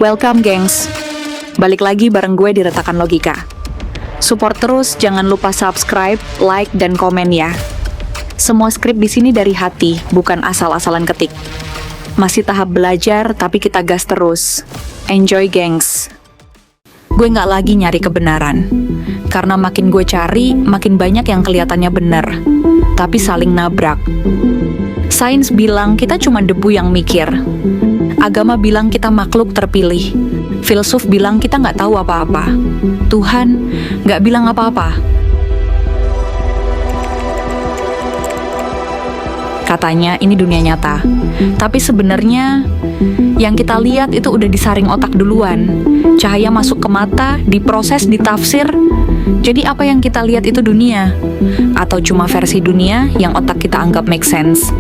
Welcome gengs, balik lagi bareng gue di Retakan Logika. Support terus, jangan lupa subscribe, like, dan komen ya. Semua skrip di sini dari hati, bukan asal-asalan ketik. Masih tahap belajar, tapi kita gas terus. Enjoy gengs. Gue nggak lagi nyari kebenaran, karena makin gue cari, makin banyak yang kelihatannya benar, tapi saling nabrak. Sains bilang kita cuma debu yang mikir. Agama bilang kita makhluk terpilih. Filsuf bilang kita nggak tahu apa-apa. Tuhan nggak bilang apa-apa. Katanya ini dunia nyata. Tapi sebenarnya yang kita lihat itu udah disaring otak duluan. Cahaya masuk ke mata, diproses, ditafsir. Jadi apa yang kita lihat itu dunia? Atau cuma versi dunia yang otak kita anggap make sense?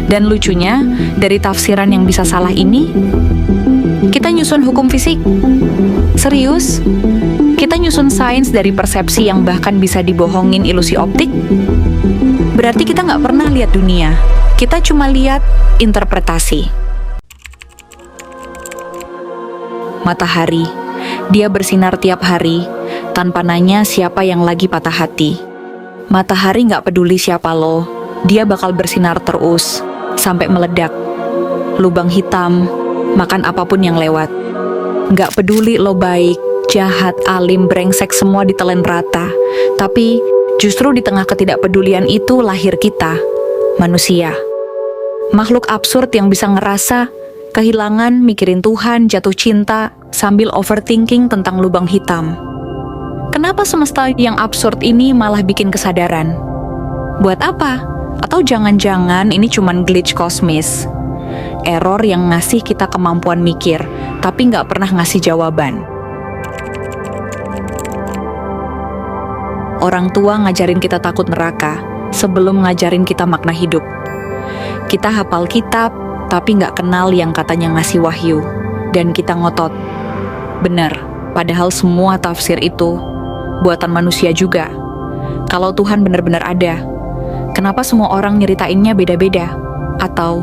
Dan lucunya, dari tafsiran yang bisa salah ini, kita nyusun hukum fisik. Serius? Kita nyusun sains dari persepsi yang bahkan bisa dibohongin ilusi optik? Berarti kita nggak pernah lihat dunia. Kita cuma lihat interpretasi. Matahari, dia bersinar tiap hari, tanpa nanya siapa yang lagi patah hati. Matahari nggak peduli siapa lo, dia bakal bersinar terus, sampai meledak. Lubang hitam, makan apapun yang lewat. Nggak peduli lo baik, jahat, alim, brengsek, semua ditelan rata. Tapi justru di tengah ketidakpedulian itu lahir kita, manusia. Makhluk absurd yang bisa ngerasa kehilangan, mikirin Tuhan, jatuh cinta, sambil overthinking tentang lubang hitam. Kenapa semesta yang absurd ini malah bikin kesadaran? Buat apa? Atau jangan-jangan ini cuman glitch kosmis? Error yang ngasih kita kemampuan mikir, tapi nggak pernah ngasih jawaban. Orang tua ngajarin kita takut neraka, sebelum ngajarin kita makna hidup. Kita hafal kitab, tapi nggak kenal yang katanya ngasih wahyu, dan kita ngotot. Benar, padahal semua tafsir itu buatan manusia juga. Kalau Tuhan benar-benar ada, kenapa semua orang nyeritainnya beda-beda? Atau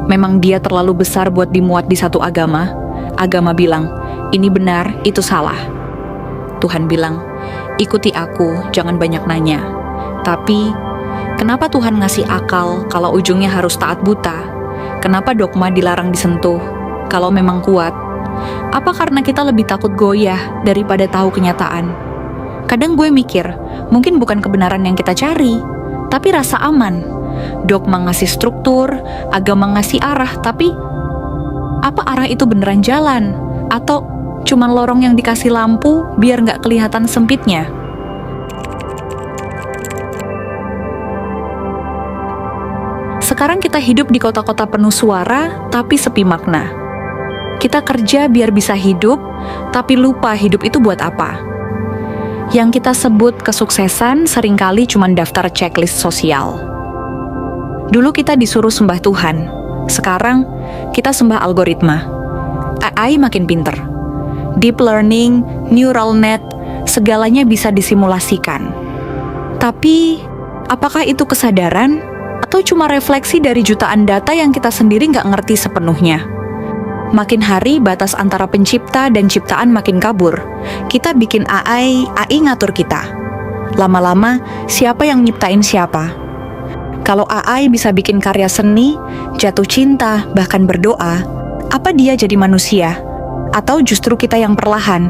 memang dia terlalu besar buat dimuat di satu agama? Agama bilang, ini benar, itu salah. Tuhan bilang, ikuti aku, jangan banyak nanya. Tapi, kenapa Tuhan ngasih akal kalau ujungnya harus taat buta? Kenapa dogma dilarang disentuh kalau memang kuat? Apa karena kita lebih takut goyah daripada tahu kenyataan? Kadang gue mikir, mungkin bukan kebenaran yang kita cari, tapi rasa aman. Dogma ngasih struktur, agama ngasih arah, tapi apa arah itu beneran jalan? Atau cuman lorong yang dikasih lampu biar nggak kelihatan sempitnya? Sekarang kita hidup di kota-kota penuh suara, tapi sepi makna. Kita kerja biar bisa hidup, tapi lupa hidup itu buat apa. Yang kita sebut kesuksesan seringkali cuma daftar checklist sosial. Dulu kita disuruh sembah Tuhan, sekarang kita sembah algoritma. AI makin pinter. Deep learning, neural net, segalanya bisa disimulasikan. Tapi, apakah itu kesadaran? Atau cuma refleksi dari jutaan data yang kita sendiri nggak ngerti sepenuhnya? Makin hari batas antara pencipta dan ciptaan makin kabur. Kita bikin AI ngatur kita. Lama-lama, siapa yang nyiptain siapa? Kalau AI bisa bikin karya seni, jatuh cinta, bahkan berdoa, apa dia jadi manusia? Atau justru kita yang perlahan,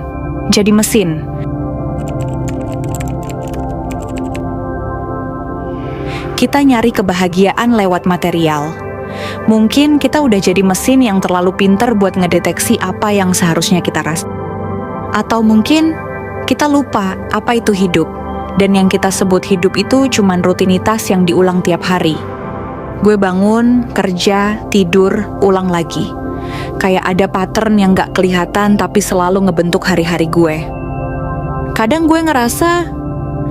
jadi mesin? Kita nyari kebahagiaan lewat material. Mungkin kita udah jadi mesin yang terlalu pinter buat ngedeteksi apa yang seharusnya kita rasa. Atau mungkin kita lupa apa itu hidup, dan yang kita sebut hidup itu cuman rutinitas yang diulang tiap hari. Gue bangun, kerja, tidur, ulang lagi. Kayak ada pattern yang gak kelihatan tapi selalu ngebentuk hari-hari gue. Kadang gue ngerasa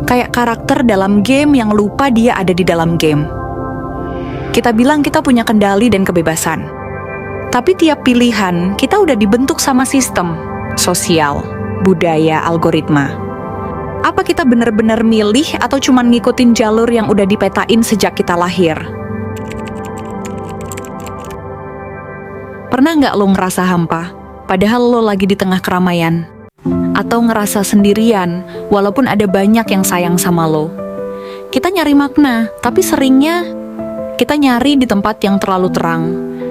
kayak karakter dalam game yang lupa dia ada di dalam game. Kita bilang kita punya kendali dan kebebasan. Tapi tiap pilihan kita udah dibentuk sama sistem, sosial, budaya, algoritma. Apa kita benar-benar milih atau cuma ngikutin jalur yang udah dipetain sejak kita lahir? Pernah nggak lo ngerasa hampa? padahal lo lagi di tengah keramaian. Atau ngerasa sendirian, walaupun ada banyak yang sayang sama lo. Kita nyari makna, tapi seringnya kita nyari di tempat yang terlalu terang,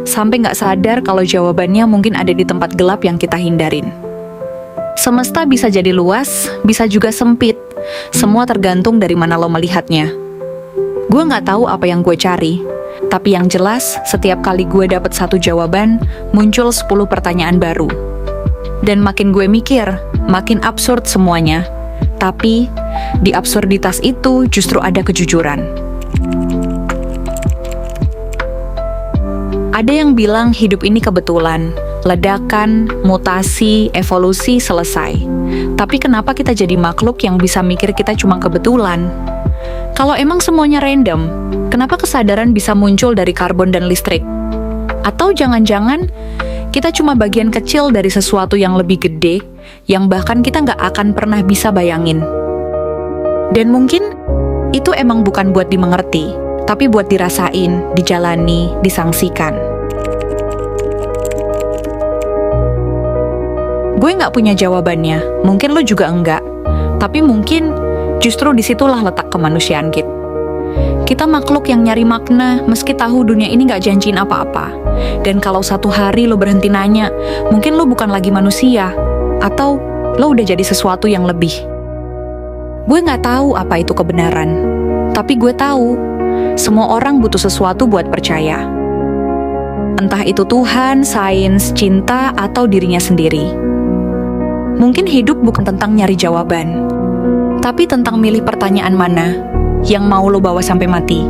sampai nggak sadar kalau jawabannya mungkin ada di tempat gelap yang kita hindarin. Semesta bisa jadi luas, bisa juga sempit. Semua tergantung dari mana lo melihatnya. Gue nggak tahu apa yang gue cari, tapi yang jelas, setiap kali gue dapet satu jawaban, muncul 10 pertanyaan baru. Dan makin gue mikir, makin absurd semuanya. Tapi, di absurditas itu justru ada kejujuran. Ada yang bilang hidup ini kebetulan, ledakan, mutasi, evolusi selesai. Tapi kenapa kita jadi makhluk yang bisa mikir kita cuma kebetulan? Kalau emang semuanya random, kenapa kesadaran bisa muncul dari karbon dan listrik? Atau jangan-jangan kita cuma bagian kecil dari sesuatu yang lebih gede, yang bahkan kita nggak akan pernah bisa bayangin. Dan mungkin itu emang bukan buat dimengerti, tapi buat dirasain, dijalani, disangsikan. Gue nggak punya jawabannya, mungkin lo juga enggak. Tapi mungkin justru disitulah letak kemanusiaan kita. Kita makhluk yang nyari makna meski tahu dunia ini nggak janjiin apa-apa. Dan kalau satu hari lo berhenti nanya, mungkin lo bukan lagi manusia, atau lo udah jadi sesuatu yang lebih. Gue nggak tahu apa itu kebenaran, tapi gue tahu semua orang butuh sesuatu buat percaya. Entah itu Tuhan, sains, cinta, atau dirinya sendiri. Mungkin hidup bukan tentang nyari jawaban, tapi tentang milih pertanyaan mana yang mau lo bawa sampai mati.